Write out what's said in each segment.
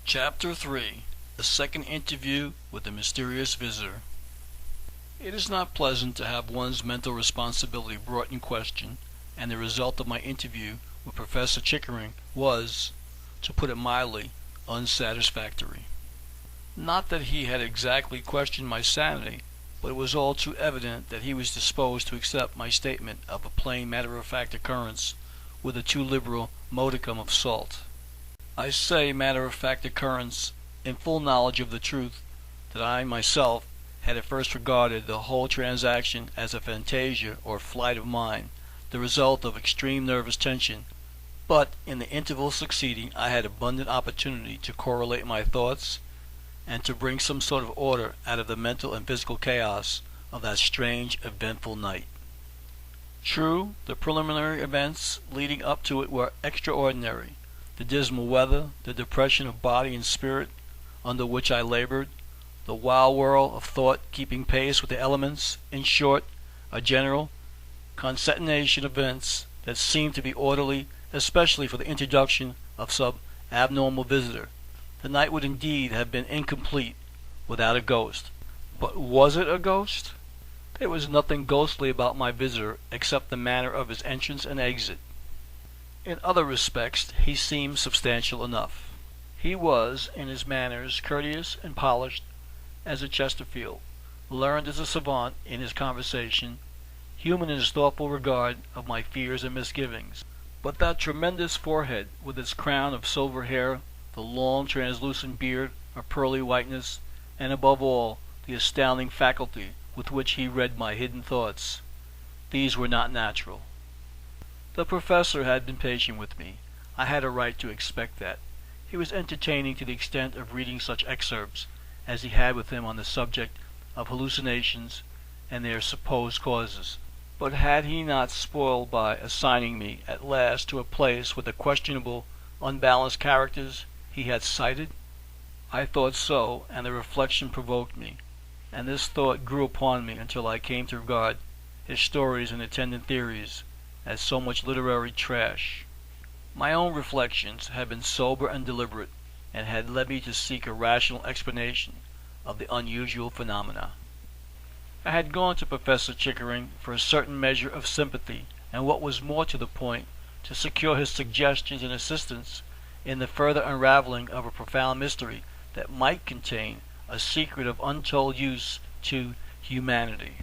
Chapter 3. The Second Interview with the Mysterious Visitor. It is not pleasant to have one's mental responsibility brought in question, and the result of my interview with Professor Chickering was, to put it mildly, unsatisfactory. Not that he had exactly questioned my sanity, but it was all too evident that he was disposed to accept my statement of a plain matter-of-fact occurrence with a too liberal modicum of salt. I say matter-of-fact occurrence in full knowledge of the truth that I myself had at first regarded the whole transaction as a fantasia or flight of mind, the result of extreme nervous tension, but in the interval succeeding I had abundant opportunity to correlate my thoughts and to bring some sort of order out of the mental and physical chaos of that strange, eventful night. True, the preliminary events leading up to it were extraordinary. The dismal weather, the depression of body and spirit under which I labored, the wild whirl of thought keeping pace with the elements, in short, a general concatenation of events that seemed to be orderly, especially for the introduction of some abnormal visitor. The night would indeed have been incomplete without a ghost. But was it a ghost? There was nothing ghostly about my visitor except the manner of his entrance and exit. In other respects he seemed substantial enough. He was, in his manners, courteous and polished as a Chesterfield, learned as a savant in his conversation, human in his thoughtful regard of my fears and misgivings. But that tremendous forehead, with its crown of silver hair, the long translucent beard of pearly whiteness, and above all, the astounding faculty with which he read my hidden thoughts, these were not natural. The professor had been patient with me. I had a right to expect that. He was entertaining to the extent of reading such excerpts as he had with him on the subject of hallucinations and their supposed causes. But had he not spoiled by assigning me at last to a place with the questionable, unbalanced characters he had cited? I thought so, and the reflection provoked me, and this thought grew upon me until I came to regard his stories and attendant theories as so much literary trash. My own reflections had been sober and deliberate, and had led me to seek a rational explanation of the unusual phenomena. I had gone to Professor Chickering for a certain measure of sympathy, and what was more to the point, to secure his suggestions and assistance in the further unraveling of a profound mystery that might contain a secret of untold use to humanity.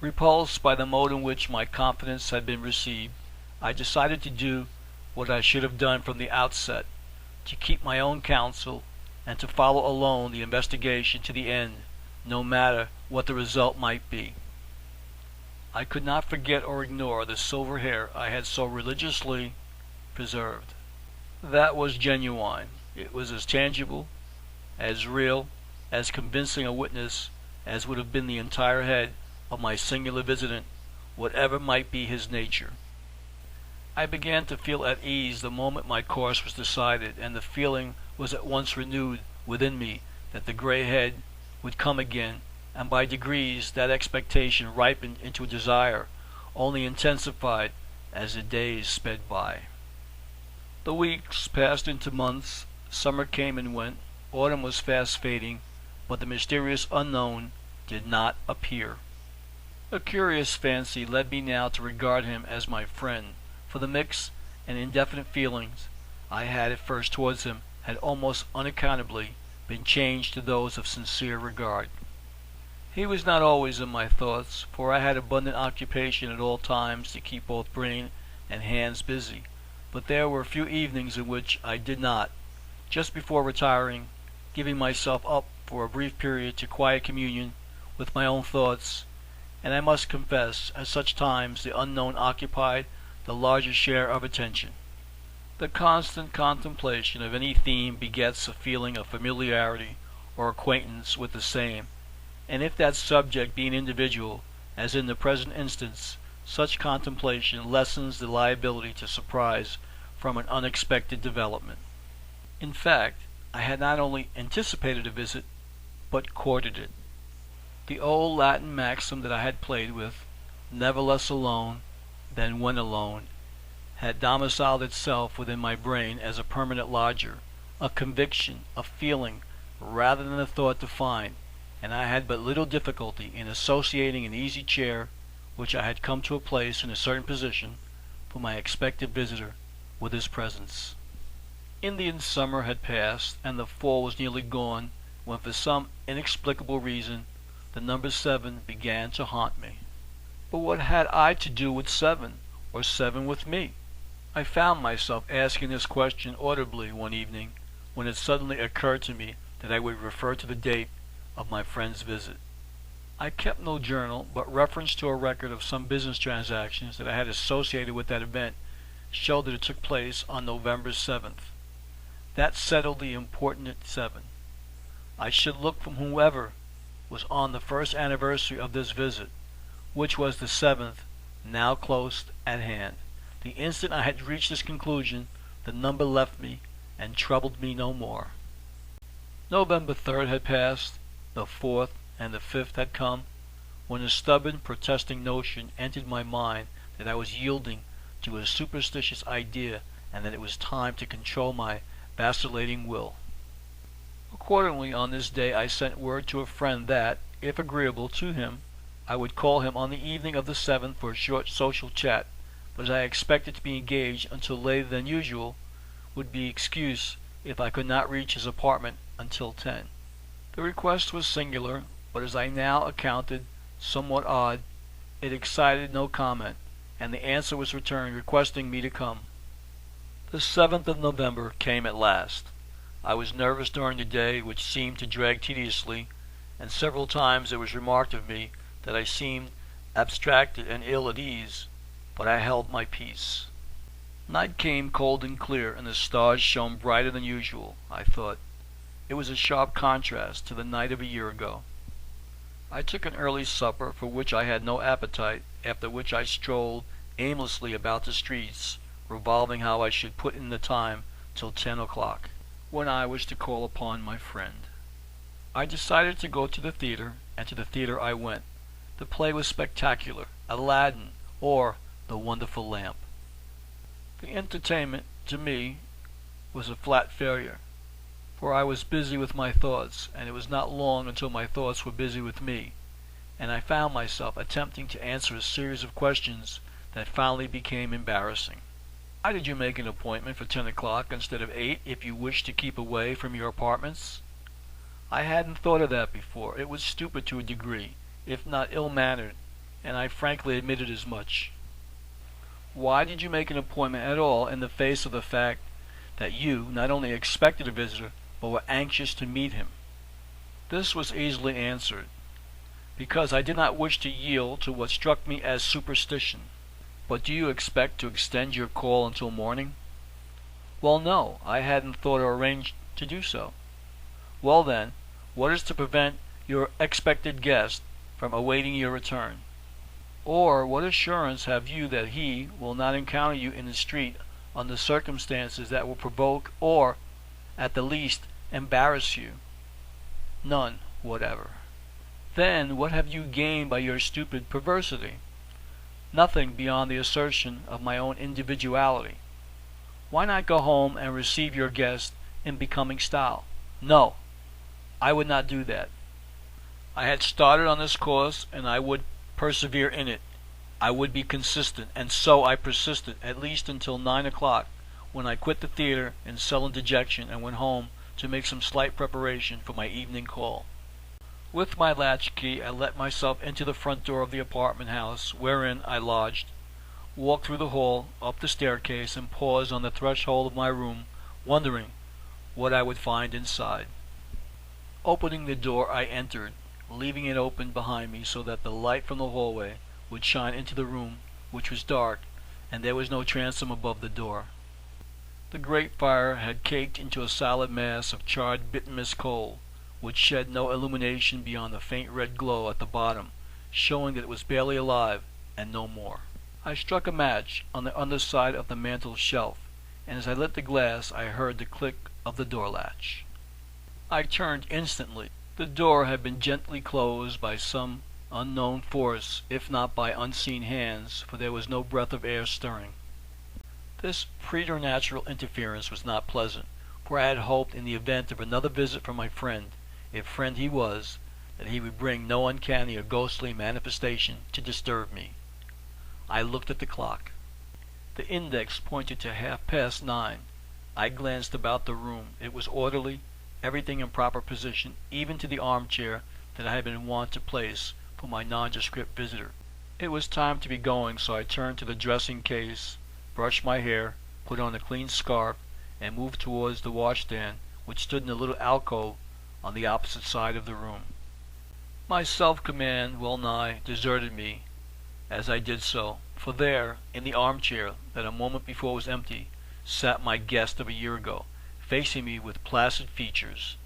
Repulsed by the mode in which my confidence had been received, I decided to do what I should have done from the outset, to keep my own counsel and to follow alone the investigation to the end, no matter what the result might be. I could not forget or ignore the silver hair I had so religiously preserved. That was genuine. It was as tangible, as real, as convincing a witness as would have been the entire head of my singular visitant, whatever might be his nature. I began to feel at ease the moment my course was decided, and the feeling was at once renewed within me that the gray head would come again, and by degrees that expectation ripened into a desire, only intensified as the days sped by. The weeks passed into months, summer came and went, autumn was fast fading, but the mysterious unknown did not appear. A curious fancy led me now to regard him as my friend, for the mixed and indefinite feelings I had at first towards him had almost unaccountably been changed to those of sincere regard. He was not always in my thoughts, for I had abundant occupation at all times to keep both brain and hands busy, but there were few evenings in which I did not, just before retiring, giving myself up for a brief period to quiet communion with my own thoughts, and I must confess, at such times the unknown occupied the larger share of attention. The constant contemplation of any theme begets a feeling of familiarity or acquaintance with the same, and if that subject be an individual, as in the present instance, such contemplation lessens the liability to surprise from an unexpected development. In fact, I had not only anticipated a visit, but courted it. The old Latin maxim that I had played with, never less alone than when alone, had domiciled itself within my brain as a permanent lodger, a conviction, a feeling, rather than a thought defined, and I had but little difficulty in associating an easy chair, which I had come to a place in a certain position, for my expected visitor, with his presence. Indian summer had passed, and the fall was nearly gone, when for some inexplicable reason the number 7 began to haunt me. But what had I to do with 7, or 7 with me? I found myself asking this question audibly one evening, when it suddenly occurred to me that I would refer to the date of my friend's visit. I kept no journal, but reference to a record of some business transactions that I had associated with that event showed that it took place on November 7th. That settled the important 7. I should look from whoever was on the first anniversary of this visit, which was the 7th, now close at hand. The instant I had reached this conclusion, the number left me and troubled me no more. November 3rd had passed, the 4th and the 5th had come, when a stubborn, protesting notion entered my mind that I was yielding to a superstitious idea and that it was time to control my vacillating will. Accordingly, on this day I sent word to a friend that, if agreeable to him, I would call him on the evening of the 7th for a short social chat, but as I expected to be engaged until later than usual, would be excused if I could not reach his apartment until 10. The request was singular, but as I now accounted somewhat odd, it excited no comment, and the answer was returned requesting me to come. The 7th of November came at last. I was nervous during the day, which seemed to drag tediously, and several times it was remarked of me that I seemed abstracted and ill at ease, but I held my peace. Night came cold and clear, and the stars shone brighter than usual, I thought. It was a sharp contrast to the night of a year ago. I took an early supper, for which I had no appetite, after which I strolled aimlessly about the streets, revolving how I should put in the time till 10 o'clock, when I was to call upon my friend. I decided to go to the theater, and to the theater I went. The play was spectacular, Aladdin, or The Wonderful Lamp. The entertainment, to me, was a flat failure, for I was busy with my thoughts, and it was not long until my thoughts were busy with me, and I found myself attempting to answer a series of questions that finally became embarrassing. Why did you make an appointment for 10 o'clock instead of 8 if you wished to keep away from your apartments? I hadn't thought of that before. It was stupid to a degree, if not ill-mannered, and I frankly admitted as much. Why did you make an appointment at all in the face of the fact that you not only expected a visitor, but were anxious to meet him? This was easily answered. Because I did not wish to yield to what struck me as superstition. But do you expect to extend your call until morning? Well, no, I hadn't thought or arranged to do so. Well then, what is to prevent your expected guest from awaiting your return? Or what assurance have you that he will not encounter you in the street under circumstances that will provoke or, at the least, embarrass you? None whatever. Then what have you gained by your stupid perversity? Nothing beyond the assertion of my own individuality. Why not go home and receive your guest in becoming style? No, I would not do that. I had started on this course, and I would persevere in it. I would be consistent, and so I persisted at least until 9 o'clock, when I quit the theater in sullen dejection and went home to make some slight preparation for my evening call. With my latchkey I let myself into the front door of the apartment house wherein I lodged, walked through the hall, up the staircase, and paused on the threshold of my room, wondering what I would find inside. Opening the door, I entered, leaving it open behind me so that the light from the hallway would shine into the room, which was dark, and there was no transom above the door. The grate fire had caked into a solid mass of charred bituminous coal, which shed no illumination beyond the faint red glow at the bottom, showing that it was barely alive, and no more. I struck a match on the underside of the mantel shelf, and as I lit the gas I heard the click of the door latch. I turned instantly. The door had been gently closed by some unknown force, if not by unseen hands, for there was no breath of air stirring. This preternatural interference was not pleasant, for I had hoped in the event of another visit from my friend, if friend he was, that he would bring no uncanny or ghostly manifestation to disturb me. I looked at the clock. The index pointed to 9:30. I glanced about the room. It was orderly, everything in proper position, even to the armchair that I had been wont to place for my nondescript visitor. It was time to be going, so I turned to the dressing case, brushed my hair, put on a clean scarf, and moved towards the washstand, which stood in a little alcove on the opposite side of the room. My self-command well nigh deserted me as I did so, for there, in the armchair that a moment before was empty, sat my guest of a year ago, facing me with placid features.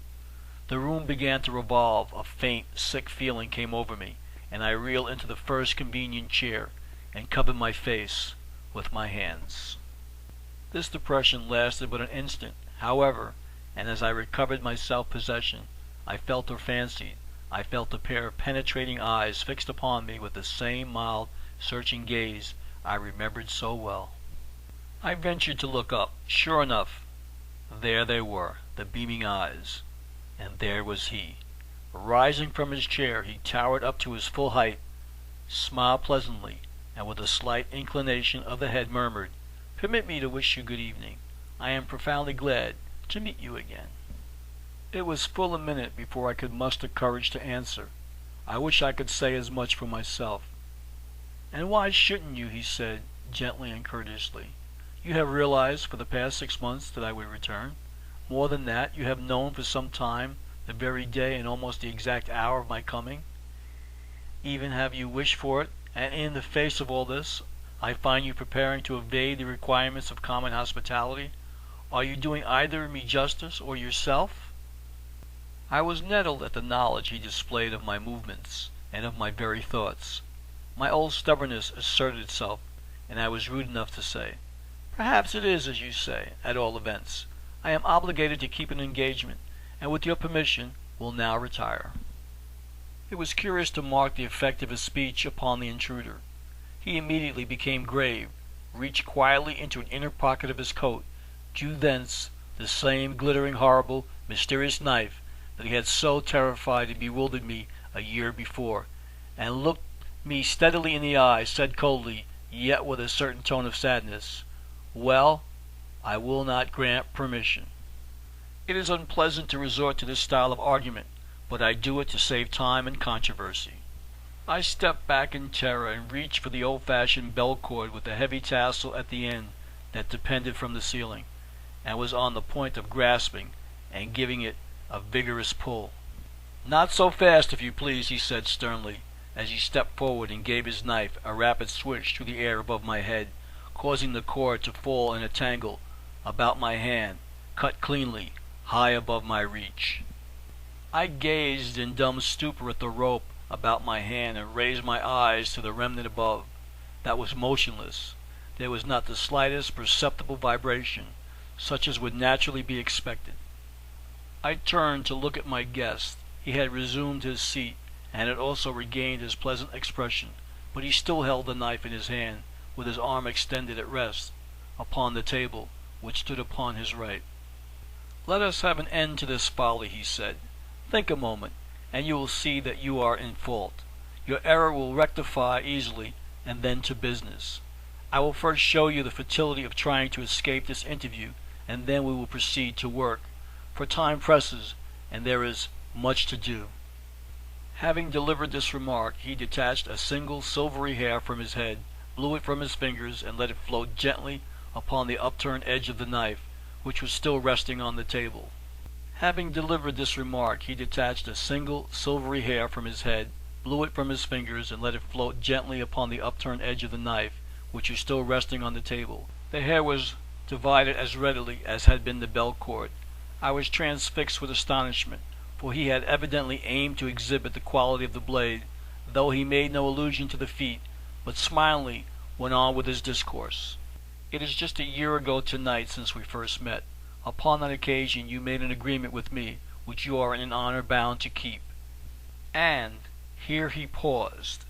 The room began to revolve. A faint, sick feeling came over me, and I reeled into the first convenient chair and covered my face with my hands. This depression lasted but an instant, however, and as I recovered my self-possession, I felt or fancied I felt a pair of penetrating eyes fixed upon me with the same mild, searching gaze I remembered so well. I ventured to look up. Sure enough, there they were, the beaming eyes, and there was he. Rising from his chair, he towered up to his full height, smiled pleasantly, and with a slight inclination of the head murmured, "Permit me to wish you good evening. I am profoundly glad to meet you again." It was full a minute before I could muster courage to answer. I wish I could say as much for myself. "And why shouldn't you?" he said, gently and courteously. "You have realized for the past 6 months that I would return. More than that, you have known for some time the very day and almost the exact hour of my coming. Even have you wished for it, and in the face of all this, I find you preparing to evade the requirements of common hospitality. Are you doing either me justice or yourself?" I was nettled at the knowledge he displayed of my movements and of my very thoughts. My old stubbornness asserted itself, and I was rude enough to say, "Perhaps it is as you say. At all events, I am obligated to keep an engagement, and with your permission will now retire." It was curious to mark the effect of his speech upon the intruder. He immediately became grave, reached quietly into an inner pocket of his coat, drew thence the same glittering, horrible, mysterious knife that he had so terrified and bewildered me a year before, and looked me steadily in the eye, said coldly, yet with a certain tone of sadness, "Well, I will not grant permission. It is unpleasant to resort to this style of argument, but I do it to save time and controversy." I stepped back in terror and reached for the old-fashioned bell cord with the heavy tassel at the end that depended from the ceiling, and was on the point of grasping and giving it a vigorous pull. "Not so fast, if you please," he said sternly, as he stepped forward and gave his knife a rapid swish through the air above my head, causing the cord to fall in a tangle about my hand, cut cleanly, high above my reach. I gazed in dumb stupor at the rope about my hand and raised my eyes to the remnant above. That was motionless. There was not the slightest perceptible vibration, such as would naturally be expected. I turned to look at my guest. He had resumed his seat, and had also regained his pleasant expression, but he still held the knife in his hand, with his arm extended at rest upon the table, which stood upon his right. "Let us have an end to this folly," he said. "Think a moment, and you will see that you are in fault. Your error will rectify easily, and then to business. I will first show you the futility of trying to escape this interview, and then we will proceed to work, for time presses, and there is much to do." Having delivered this remark, he detached a single silvery hair from his head, blew it from his fingers, and let it float gently upon the upturned edge of the knife, which was still resting on the table. Having delivered this remark, he detached a single silvery hair from his head, blew it from his fingers, and let it float gently upon the upturned edge of the knife, which was still resting on the table. The hair was divided as readily as had been the bell cord. I was transfixed with astonishment, for he had evidently aimed to exhibit the quality of the blade, though he made no allusion to the feat, but smilingly went on with his discourse. "It is just a year ago tonight since we first met. Upon that occasion you made an agreement with me, which you are in honor bound to keep." And here he paused.